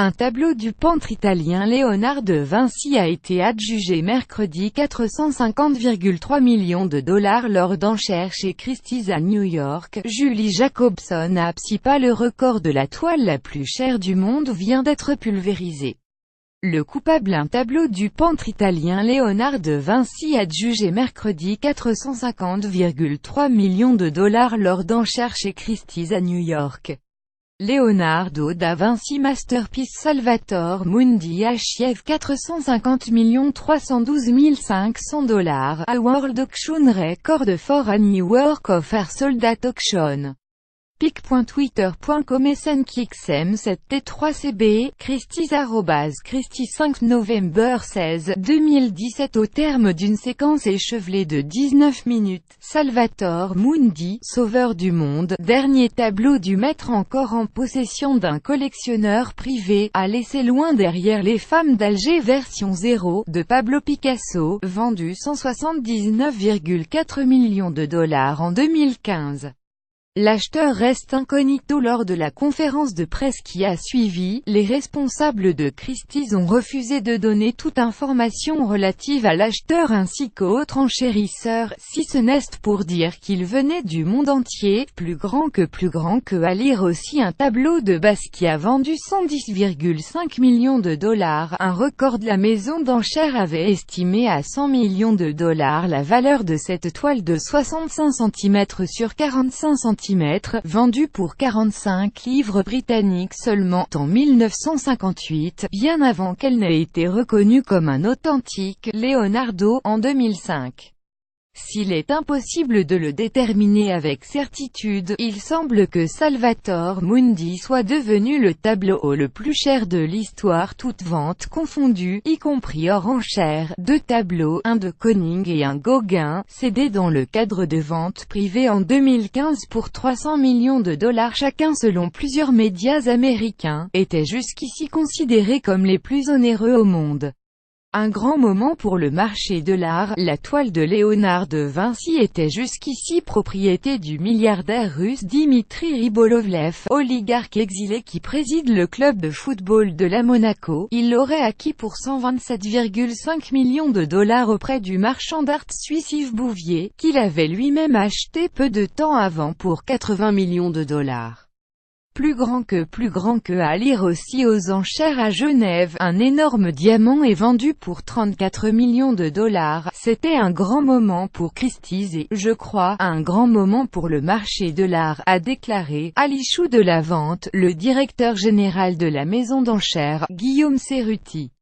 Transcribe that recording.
Un tableau du peintre italien Léonard de Vinci a été adjugé mercredi 450,3 millions de dollars lors d'enchères chez Christie's à New York. Julie Jacobson a pas le record de la toile la plus chère du monde vient d'être pulvérisé. Le coupable, un tableau du peintre italien Léonard de Vinci adjugé mercredi 450,3 millions de dollars lors d'enchères chez Christie's à New York. Leonardo da Vinci Masterpiece Salvator Mundi achève 450 312 500 $, a World Auction Record for a New Work of Art Sold at Auction. pic.twitter.com SNKXM 7T3CB, Christie's Christie 5 novembre 16, 2017. Au terme d'une séquence échevelée de 19 minutes, Salvator Mundi, sauveur du monde, dernier tableau du maître encore en possession d'un collectionneur privé, a laissé loin derrière Les Femmes d'Alger version 0, de Pablo Picasso, vendu 179,4 millions de dollars en 2015. L'acheteur reste incognito lors de la conférence de presse qui a suivi. Les responsables de Christie's ont refusé de donner toute information relative à l'acheteur ainsi qu'autres enchérisseurs, si ce n'est pour dire qu'il venait du monde entier, plus grand que à lire aussi un tableau de base qui a vendu 110,5 millions de dollars, un record. De la maison d'enchères avait estimé à 100 millions de dollars la valeur de cette toile de 65 cm sur 45 cm. Vendue pour 45 livres britanniques seulement en 1958, bien avant qu'elle n'ait été reconnue comme un authentique Leonardo en 2005. S'il est impossible de le déterminer avec certitude, il semble que Salvator Mundi soit devenu le tableau le plus cher de l'histoire, toutes ventes confondues, y compris hors enchères. Deux tableaux, un de Koning et un Gauguin, cédés dans le cadre de ventes privées en 2015 pour 300 millions de dollars chacun selon plusieurs médias américains, étaient jusqu'ici considérés comme les plus onéreux au monde. Un grand moment pour le marché de l'art, la toile de Léonard de Vinci était jusqu'ici propriété du milliardaire russe Dimitri Ribolovlev, oligarque exilé qui préside le club de football de la Monaco. Il l'aurait acquis pour 127,5 millions de dollars auprès du marchand d'art suisse Yves Bouvier, qu'il avait lui-même acheté peu de temps avant pour 80 millions de dollars. Plus grand que à lire aussi aux enchères à Genève, un énorme diamant est vendu pour 34 millions de dollars. C'était un grand moment pour Christie's et, je crois, un grand moment pour le marché de l'art, a déclaré, à l'issue de la vente, le directeur général de la maison d'enchères, Guillaume Cerruti.